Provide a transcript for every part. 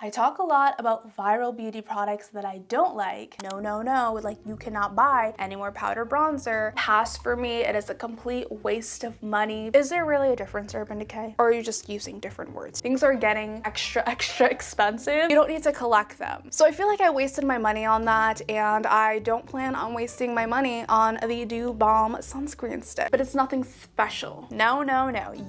I talk a lot about viral beauty products that I don't like. No, like you cannot buy any more powder bronzer. Pass for me, it is a complete waste of money. Is there really a difference, Urban Decay? Or are you just using different words? Things are getting extra expensive. You don't need to collect them. So I feel like I wasted my money on that, and I don't plan on wasting my money on the Dew Balm sunscreen stick. But it's nothing special. No,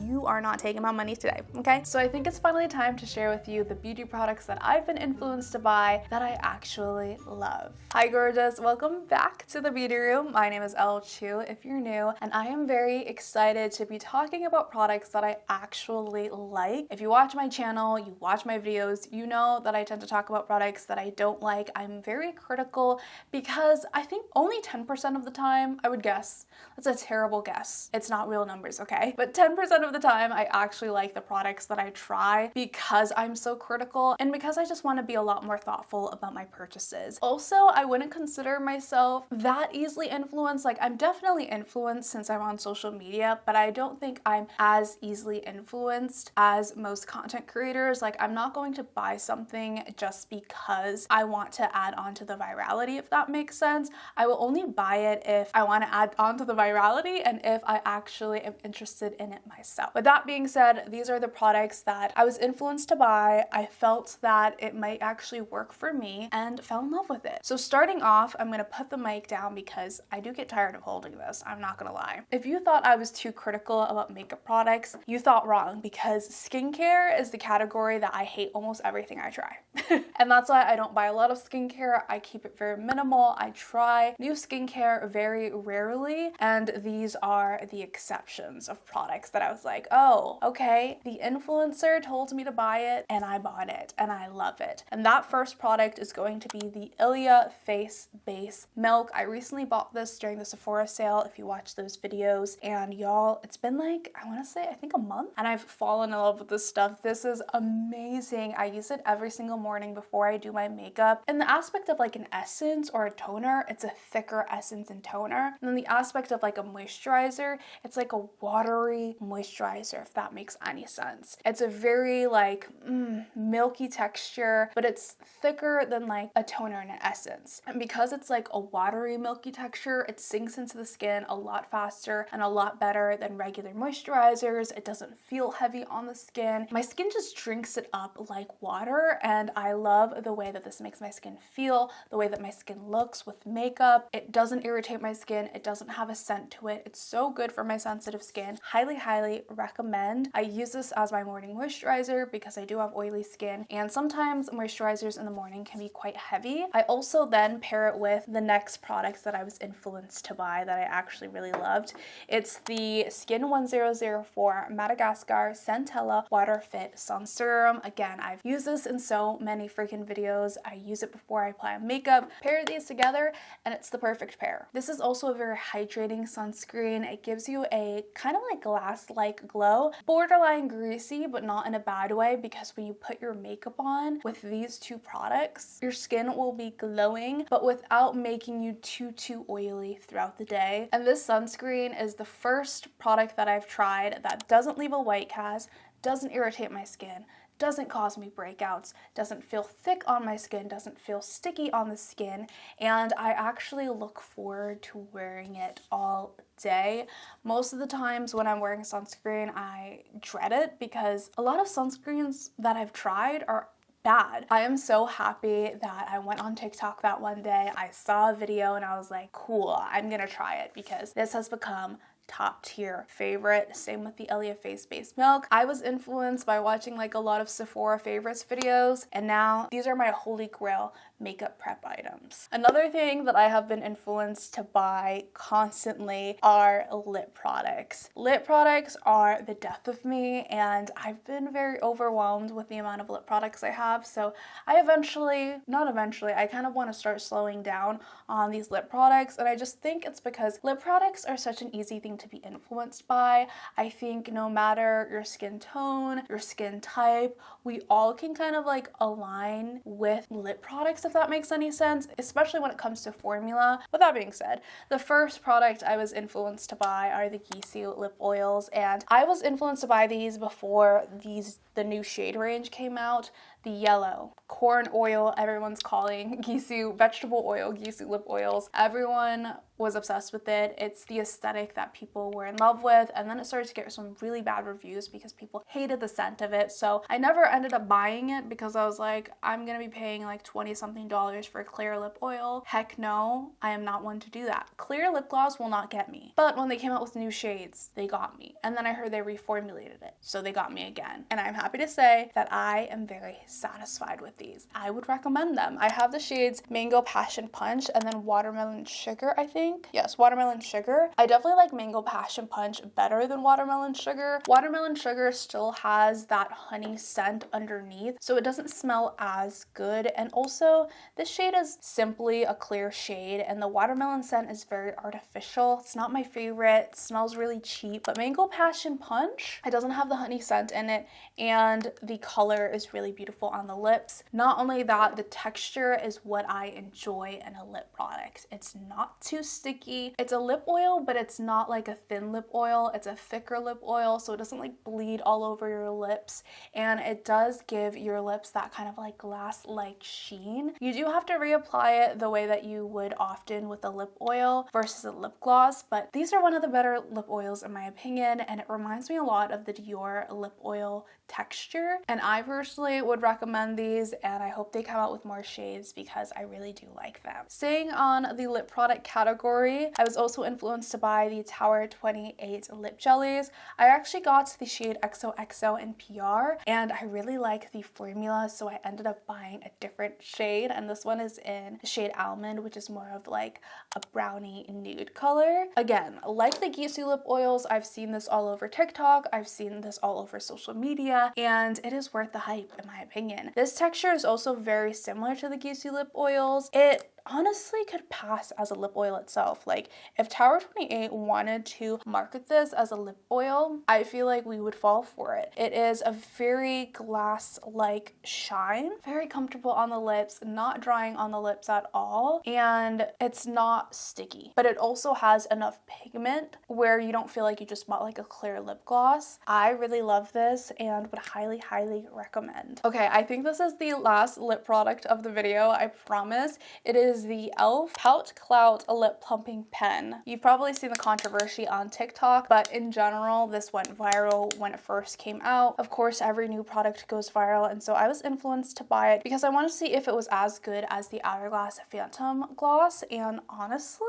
you are not taking my money today, okay? So I think it's finally time to share with you the beauty products that I've been influenced to buy that I actually love. Hi gorgeous, welcome back to the beauty room. My name is Elle Chu if you're new, and I am very excited to be talking about products that I actually like. If you watch my channel, you watch my videos, you know that I tend to talk about products that I don't like. I'm very critical because I think only 10% of the time, I would guess, that's a terrible guess. It's not real numbers, okay? But 10% of the time, I actually like the products that I try because I'm so critical and because I just want to be a lot more thoughtful about my purchases. Also, I wouldn't consider myself that easily influenced. Like, I'm definitely influenced since I'm on social media, but I don't think I'm as easily influenced as most content creators. Like, I'm not going to buy something just because I want to add on to the virality, if that makes sense. I will only buy it if I want to add on to the virality and if I actually am interested in it myself. With that being said, these are the products that I was influenced to buy. I felt that it might actually work for me and fell in love with it. So starting off, I'm gonna put the mic down because I do get tired of holding this, I'm not gonna lie. If you thought I was too critical about makeup products, you thought wrong, because skincare is the category that I hate almost everything I try. And that's why I don't buy a lot of skincare. I keep it very minimal. I try new skincare very rarely, and these are the exceptions of products that I was like, oh, okay, the influencer told me to buy it and I bought it and I love it. And that first product is going to be the Ilia Face Base Milk. I recently bought this during the Sephora sale, if you watch those videos, and y'all, it's been like, I want to say, I think a month, and I've fallen in love with this stuff. This is amazing. I use it every single morning before I do my makeup. In the aspect of like an essence or a toner, it's a thicker essence and toner. And then the aspect of like a moisturizer, it's like a watery moisturizer, if that makes any sense. It's a very like milky texture, but it's thicker than like a toner and an essence. And because it's like a watery milky texture, it sinks into the skin a lot faster and a lot better than regular moisturizers. It doesn't feel heavy on the skin. My skin just drinks it up like water, and I love the way that this makes my skin feel, the way that my skin looks with makeup. It doesn't irritate my skin. It doesn't have a scent to it. It's so good for my sensitive skin. Highly recommend. I use this as my morning moisturizer because I do have oily skin, and sometimes moisturizers in the morning can be quite heavy. I also then pair it with the next products that I was influenced to buy that I actually really loved. It's the Skin 1004 Madagascar Centella Water Fit Sun Serum. Again, I've used this in so many freaking videos. I use it before I apply makeup. Pair these together and it's the perfect pair. This is also a very hydrating sunscreen. It gives you a kind of like glass-like glow, borderline greasy, but not in a bad way, because when you put your makeup on with these two products, your skin will be glowing, but without making you too oily throughout the day. And this sunscreen is the first product that I've tried that doesn't leave a white cast, doesn't irritate my skin, doesn't cause me breakouts, doesn't feel thick on my skin, doesn't feel sticky on the skin, and I actually look forward to wearing it all day. Most of the times when I'm wearing sunscreen, I dread it because a lot of sunscreens that I've tried are bad. I am so happy that I went on TikTok that one day, I saw a video and I was like, cool, I'm gonna try it because this has become top tier favorite. Same with the Ilia Face Base Milk. I was influenced by watching like a lot of Sephora favorites videos, and now these are my holy grail makeup prep items. Another thing that I have been influenced to buy constantly are lip products. Lip products are the death of me, and I've been very overwhelmed with the amount of lip products I have, so I kind of want to start slowing down on these lip products, and I just think it's because lip products are such an easy thing to be influenced by. I think no matter your skin tone, your skin type, we all can kind of like align with lip products, if that makes any sense, especially when it comes to formula. With that being said, the first product I was influenced to buy are the Gisou lip oils, and I was influenced to buy these before the new shade range came out. the yellow corn oil, everyone's calling Gisou vegetable oil, Gisou lip oils. Everyone was obsessed with it. It's the aesthetic that people were in love with, and then it started to get some really bad reviews because people hated the scent of it. So I never ended up buying it because I was like, I'm gonna be paying like $20 something for a clear lip oil. Heck no, I am not one to do that. Clear lip gloss will not get me. But when they came out with new shades, they got me. And then I heard they reformulated it, so they got me again. And I'm happy to say that I am very satisfied with these. I would recommend them. I have the shades Mango Passion Punch and then Watermelon Sugar, I think. Yes, Watermelon Sugar. I definitely like Mango Passion Punch better than Watermelon Sugar. Watermelon Sugar still has that honey scent underneath, so it doesn't smell as good. And also, this shade is simply a clear shade, and the watermelon scent is very artificial. It's not my favorite. It smells really cheap. But Mango Passion Punch, it doesn't have the honey scent in it, and the color is really beautiful on the lips. Not only that, the texture is what I enjoy in a lip product. It's not too sticky. It's a lip oil, but it's not like a thin lip oil. It's a thicker lip oil, so it doesn't like bleed all over your lips, and it does give your lips that kind of like glass-like sheen. You do have to reapply it the way that you would often with a lip oil versus a lip gloss, but these are one of the better lip oils in my opinion, and it reminds me a lot of the Dior lip oil texture, and I personally would recommend these, and I hope they come out with more shades because I really do like them. Staying on the lip product category, I was also influenced to buy the Tower 28 lip jellies. I actually got the shade XOXO in PR, and I really like the formula, so I ended up buying a different shade, and this one is in the shade Almond, which is more of like a brownie nude color. Again, like the Gisou lip oils, I've seen this all over TikTok, I've seen this all over social media, and it is worth the hype in my opinion. This texture is also very similar to the Gisou lip oils. It honestly could pass as a lip oil itself. Like if Tower 28 wanted to market this as a lip oil, I feel like we would fall for it. It is a very glass-like shine, very comfortable on the lips, not drying on the lips at all, and it's not sticky, but it also has enough pigment where you don't feel like you just bought like a clear lip gloss. I really love this and would highly recommend. Okay, I think this is the last lip product of the video, I promise. It is the e.l.f. Pout Clout Lip Plumping Pen. You've probably seen the controversy on TikTok, but in general, this went viral when it first came out. Of course, every new product goes viral, and so I was influenced to buy it because I wanted to see if it was as good as the Hourglass Phantom Gloss, and honestly,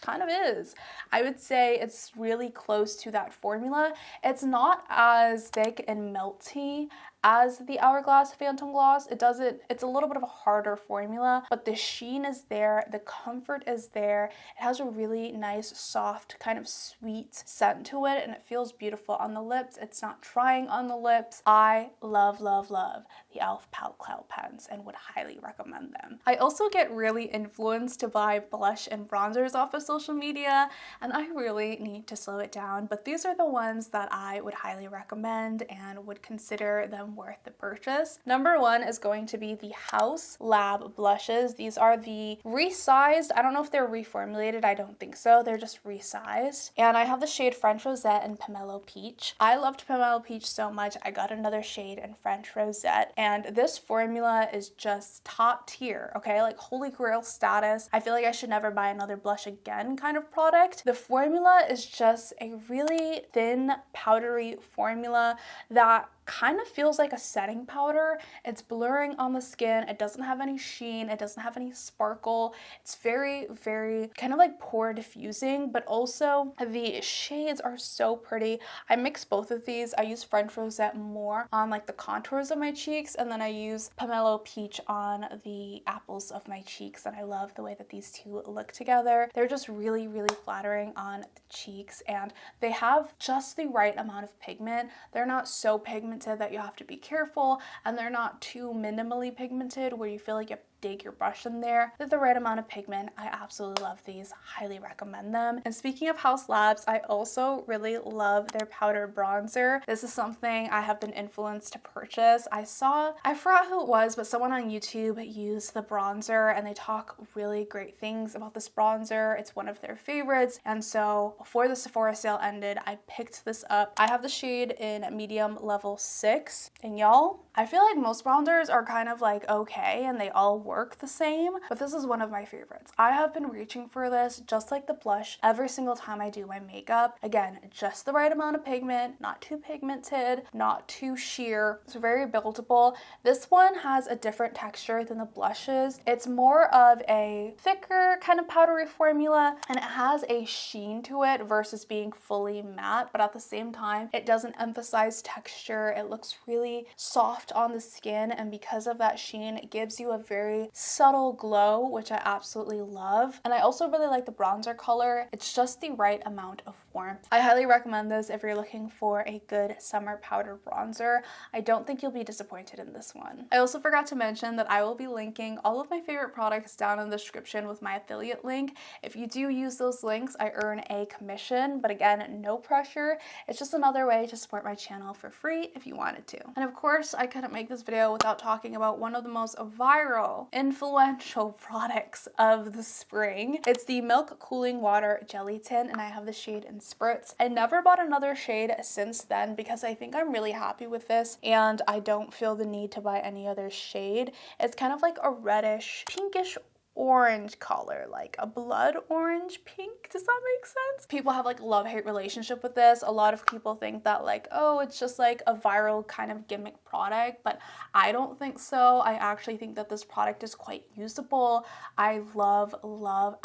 kind of is. I would say it's really close to that formula. It's not as thick and melty as the Hourglass Phantom Gloss. It's a little bit of a harder formula, but the sheen is there, the comfort is there. It has a really nice, soft, kind of sweet scent to it, and it feels beautiful on the lips. It's not drying on the lips. I love the e.l.f. Pout Clout pens and would highly recommend them. I also get really influenced to buy blush and bronzers off of social media, and I really need to slow it down, but these are the ones that I would highly recommend and would consider them worth the purchase. Number one is going to be the House Lab blushes. These are the resized. I don't know if they're reformulated. I don't think so. They're just resized. And I have the shade French Rosette and Pomelo Peach. I loved Pomelo Peach so much, I got another shade in French Rosette. And this formula is just top tier, okay? Like holy grail status. I feel like I should never buy another blush again kind of product. The formula is just a really thin, powdery formula that kind of feels like a setting powder. It's blurring on the skin. It doesn't have any sheen. It doesn't have any sparkle. It's very kind of like pore diffusing, but also the shades are so pretty. I mix both of these. I use French Rosette more on like the contours of my cheeks, and then I use Pomelo Peach on the apples of my cheeks, and I love the way that these two look together. They're just really flattering on the cheeks, and they have just the right amount of pigment. They're not so pigmented that you have to be careful, and they're not too minimally pigmented where you feel like you have dig your brush in there with the right amount of pigment. I absolutely love these, highly recommend them. And speaking of Haus Labs, I also really love their powder bronzer. This is something I have been influenced to purchase. I forgot who it was, but someone on YouTube used the bronzer and they talk really great things about this bronzer. It's one of their favorites. And so before the Sephora sale ended, I picked this up. I have the shade in medium level 6. And y'all, I feel like most bronzers are kind of like okay and they all work the same, but this is one of my favorites. I have been reaching for this, just like the blush, every single time I do my makeup. Again, just the right amount of pigment, not too pigmented, not too sheer. It's very buildable. This one has a different texture than the blushes. It's more of a thicker kind of powdery formula and it has a sheen to it versus being fully matte, but at the same time, it doesn't emphasize texture. It looks really soft on the skin, and because of that sheen, it gives you a very subtle glow, which I absolutely love. And I also really like the bronzer color. It's just the right amount of warmth. I highly recommend this if you're looking for a good summer powder bronzer. I don't think you'll be disappointed in this one. I also forgot to mention that I will be linking all of my favorite products down in the description with my affiliate link. If you do use those links, I earn a commission, but again, no pressure. It's just another way to support my channel for free if you wanted to. And of course, I couldn't make this video without talking about one of the most viral, influential products of the spring. It's the Milk Cooling Water Jelly Tint, and I have the shade in Spritz. I never bought another shade since then because I think I'm really happy with this and I don't feel the need to buy any other shade. It's kind of like a reddish, pinkish orange color, like a blood orange pink. Does that make sense? People have like a love-hate relationship with this. A lot of people think that like, oh, it's just like a viral kind of gimmick product, but I don't think so. I actually think that this product is quite usable. I love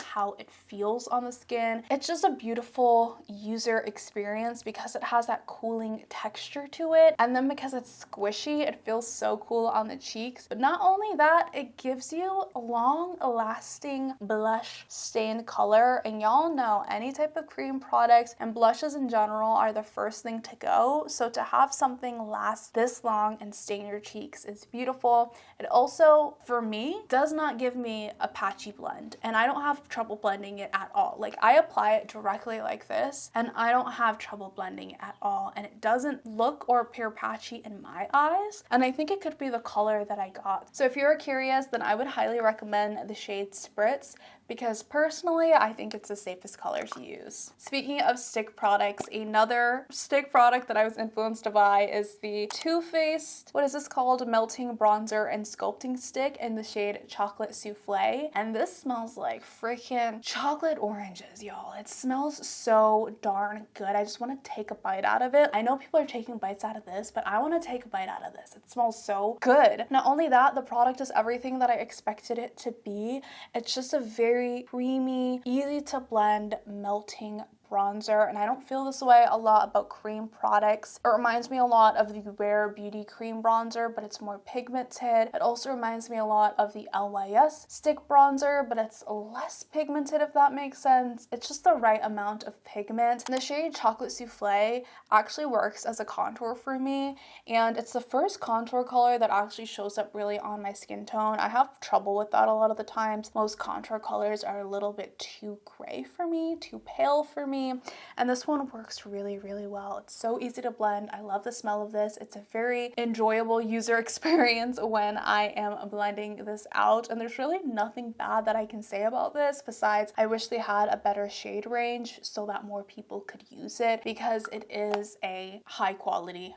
how it feels on the skin. It's just a beautiful user experience because it has that cooling texture to it, and then because it's squishy, it feels so cool on the cheeks. But not only that, it gives you a long lasting blush stained color, and y'all know any type of cream products and blushes in general are the first thing to go, so to have something last this long and stain your cheeks is beautiful. It also, for me, does not give me a patchy blend, and I don't have trouble blending it at all. Like, I apply it directly like this and I don't have trouble blending it at all, and it doesn't look or appear patchy in my eyes, and I think it could be the color that I got. So if you're curious, then I would highly recommend the shade Spritz, because personally I think it's the safest color to use. Speaking of stick products, another stick product that I was influenced to buy is the Too Faced, what is this called? Melting Bronzer and Sculpting Stick in the shade Chocolate Souffle. And this smells like freaking chocolate oranges, y'all. It smells so darn good. I just want to take a bite out of it. I know people are taking bites out of this, but I want to take a bite out of this. It smells so good. Not only that, the product is everything that I expected it to be. It's just a very creamy, easy to blend, melting bronzer, and I don't feel this way a lot about cream products. It reminds me a lot of the Rare Beauty cream bronzer, but it's more pigmented. It also reminds me a lot of the LYS stick bronzer, but it's less pigmented, if that makes sense. It's just the right amount of pigment. And the shade Chocolate Souffle actually works as a contour for me, and it's the first contour color that actually shows up really on my skin tone. I have trouble with that a lot of the times. Most contour colors are a little bit too gray for me, too pale for me, and this one works really well. It's so easy to blend. I love the smell of this. It's a very enjoyable user experience when I am blending this out, and there's really nothing bad that I can say about this besides I wish they had a better shade range so that more people could use it, because it is a high quality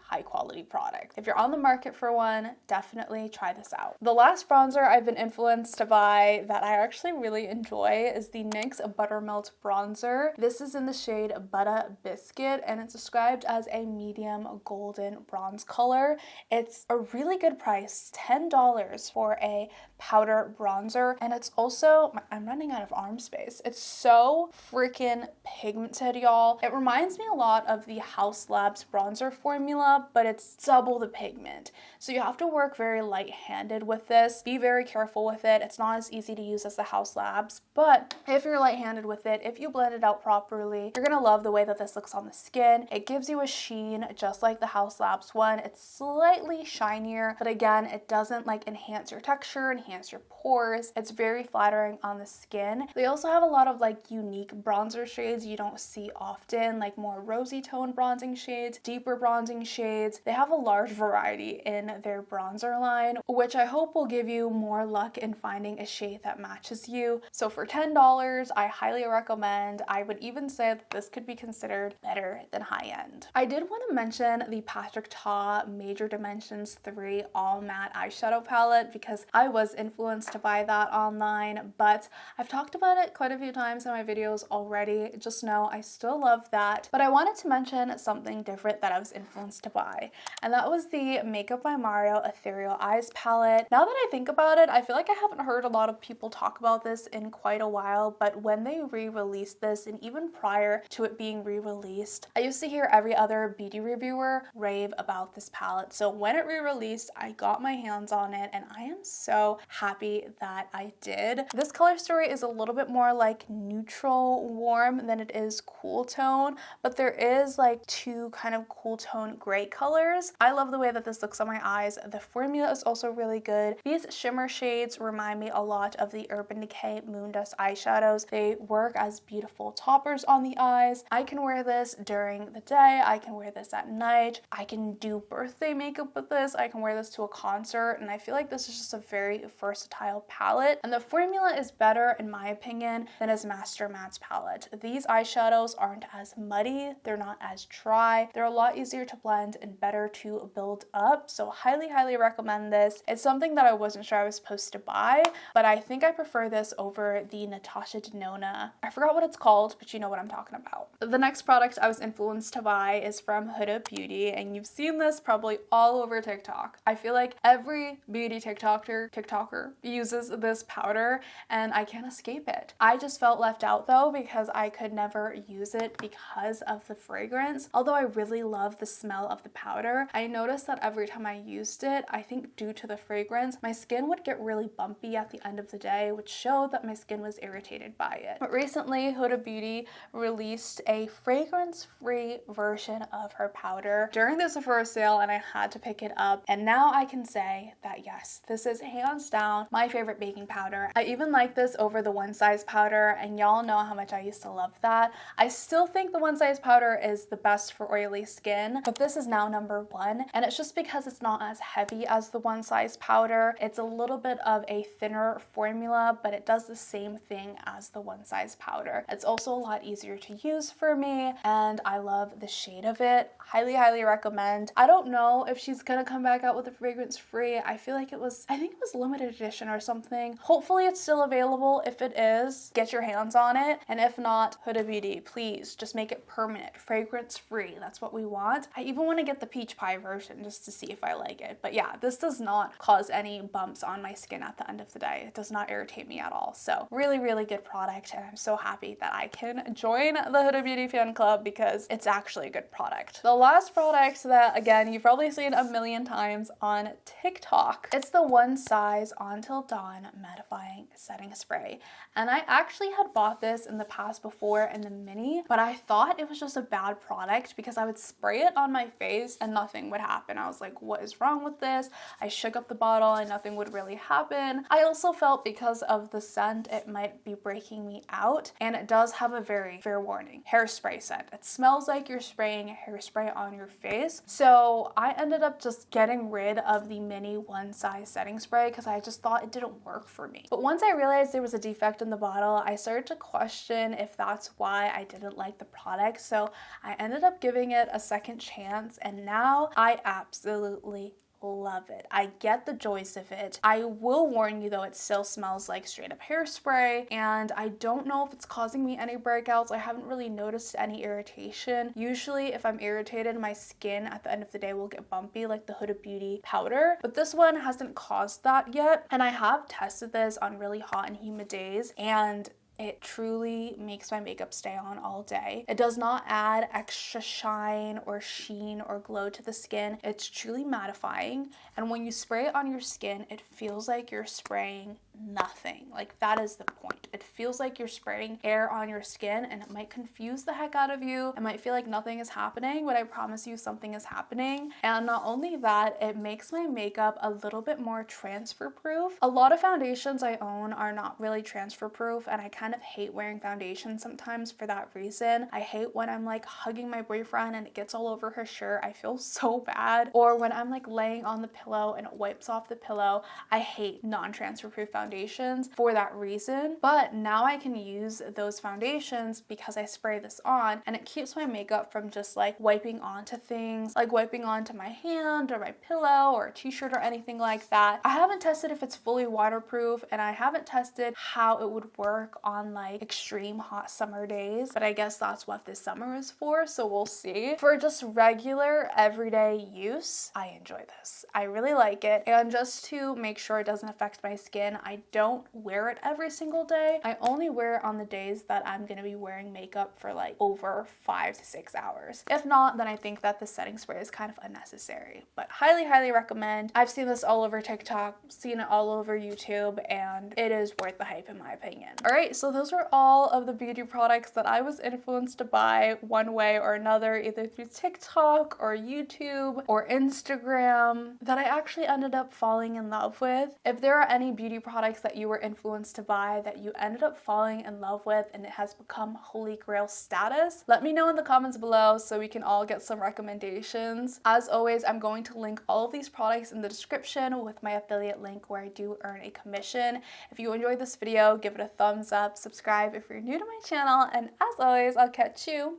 product. If you're on the market for one, definitely try this out. The last bronzer I've been influenced to buy that I actually really enjoy is the NYX Buttermelt Bronzer. This is in the shade Butter Biscuit, and it's described as a medium golden bronze color. It's a really good price, $10 for a powder bronzer, and it's also, I'm running out of arm space. It's so freaking pigmented, y'all. It reminds me a lot of the Haus Labs bronzer formula, but it's double the pigment. So you have to work very light-handed with this. Be very careful with it. It's not as easy to use as the Haus Labs, but if you're light-handed with it, if you blend it out properly, especially. You're gonna love the way that this looks on the skin. It gives you a sheen just like the House Labs one. It's slightly shinier, but again, it doesn't like enhance your texture, enhance your pores. It's very flattering on the skin. They also have a lot of like unique bronzer shades you don't see often, like more rosy tone bronzing shades, deeper bronzing shades. They have a large variety in their bronzer line, which I hope will give you more luck in finding a shade that matches you. So for $10, I highly recommend. I would even say that this could be considered better than high end. I did want to mention the Patrick Ta Major Dimensions 3 All Matte Eyeshadow Palette because I was influenced to buy that online, but I've talked about it quite a few times in my videos already. Just know I still love that, but I wanted to mention something different that I was influenced to buy, and that was the Makeup by Mario Ethereal Eyes Palette. Now that I think about it, I feel like I haven't heard a lot of people talk about this in quite a while, but when they re-released this, and even prior to it being re-released, I used to hear every other beauty reviewer rave about this palette. So when it re-released, I got my hands on it, and I am so happy that I did. This color story is a little bit more like neutral warm than it is cool tone, but there is like two kind of cool tone gray colors. I love the way that this looks on my eyes. The formula is also really good. These shimmer shades remind me a lot of the Urban Decay Moondust eyeshadows. They work as beautiful toppers on the eyes. I can wear this during the day. I can wear this at night. I can do birthday makeup with this. I can wear this to a concert, and I feel like this is just a very versatile palette, and the formula is better in my opinion than his Master Matte's palette. These eyeshadows aren't as muddy, they're not as dry, they're a lot easier to blend and better to build up, so highly recommend this. It's something that I wasn't sure I was supposed to buy, but I think I prefer this over the Natasha Denona. I forgot what it's called, but you know what I'm talking about. The next product I was influenced to buy is from Huda Beauty, and you've seen this probably all over TikTok. I feel like every beauty TikToker uses this powder, and I can't escape it. I just felt left out though because I could never use it because of the fragrance. Although I really love the smell of the powder, I noticed that every time I used it, I think due to the fragrance, my skin would get really bumpy at the end of the day, which showed that my skin was irritated by it. But recently, Huda Beauty released a fragrance-free version of her powder during the Sephora sale, and I had to pick it up, and now I can say that yes, this is hands down my favorite baking powder. I even like this over the One Size powder, and y'all know how much I used to love that. I still think the One Size powder is the best for oily skin, but this is now number one, and it's just because it's not as heavy as the One Size powder. It's a little bit of a thinner formula, but it does the same thing as the One Size powder. It's also a lot easier to use for me, and I love the shade of it. Highly recommend. I don't know if she's gonna come back out with a fragrance free. I think it was limited edition or something. Hopefully it's still available. If it is, get your hands on it, and if not, Huda Beauty, please just make it permanent, fragrance free. That's what we want. I even want to get the peach pie version just to see if I like it. But yeah, this does not cause any bumps on my skin at the end of the day. It does not irritate me at all. So really good product, and I'm so happy that I can join the Huda Beauty fan club because it's actually a good product. The last product that, again, you've probably seen a million times on TikTok, it's the One Size Until Dawn Mattifying Setting Spray. And I actually had bought this in the past before in the mini, but I thought it was just a bad product because I would spray it on my face and nothing would happen. I was like, what is wrong with this? I shook up the bottle and nothing would really happen. I also felt because of the scent, it might be breaking me out, and it does have a very fair warning hairspray scent. It smells like you're spraying hairspray on your face. So I ended up just getting rid of the mini One Size setting spray because I just thought it didn't work for me. But once I realized there was a defect in the bottle, I started to question if that's why I didn't like the product. So I ended up giving it a second chance, and now I absolutely love it. I get the joys of it. I will warn you though, it still smells like straight up hairspray, and I don't know if it's causing me any breakouts. I haven't really noticed any irritation. Usually if I'm irritated, my skin at the end of the day will get bumpy like the Huda Beauty powder, but this one hasn't caused that yet. And I have tested this on really hot and humid days, and it truly makes my makeup stay on all day. It does not add extra shine or sheen or glow to the skin. It's truly mattifying, and when you spray it on your skin, it feels like you're spraying nothing. Like, that is the point. It feels like you're spraying air on your skin, and it might confuse the heck out of you. It might feel like nothing is happening, but I promise you something is happening. And not only that, it makes my makeup a little bit more transfer proof. A lot of foundations I own are not really transfer proof, and I kind of hate wearing foundation sometimes for that reason. I hate when I'm like hugging my boyfriend and it gets all over his shirt. I feel so bad. Or when I'm like laying on the pillow and it wipes off the pillow. I hate non-transfer proof foundations for that reason. But now I can use those foundations because I spray this on, and it keeps my makeup from just like wiping onto things, like wiping onto my hand or my pillow or a t-shirt or anything like that. I haven't tested if it's fully waterproof, and I haven't tested how it would work on like extreme hot summer days, but I guess that's what this summer is for, so we'll see. For just regular everyday use, I enjoy this. I really like it, and just to make sure it doesn't affect my skin, I don't wear it every single day. I only wear it on the days that I'm gonna be wearing makeup for like over 5 to 6 hours. If not, then I think that the setting spray is kind of unnecessary, but highly recommend. I've seen this all over TikTok, seen it all over YouTube, and it is worth the hype in my opinion. All right, so those are all of the beauty products that I was influenced to buy one way or another, either through TikTok or YouTube or Instagram, that I actually ended up falling in love with. If there are any beauty products that you were influenced to buy that you ended up falling in love with and it has become holy grail status, let me know in the comments below so we can all get some recommendations. As always, I'm going to link all of these products in the description with my affiliate link where I do earn a commission. If you enjoyed this video, give it a thumbs up, subscribe if you're new to my channel, and as always, I'll catch you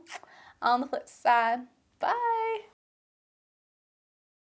on the flip side. Bye!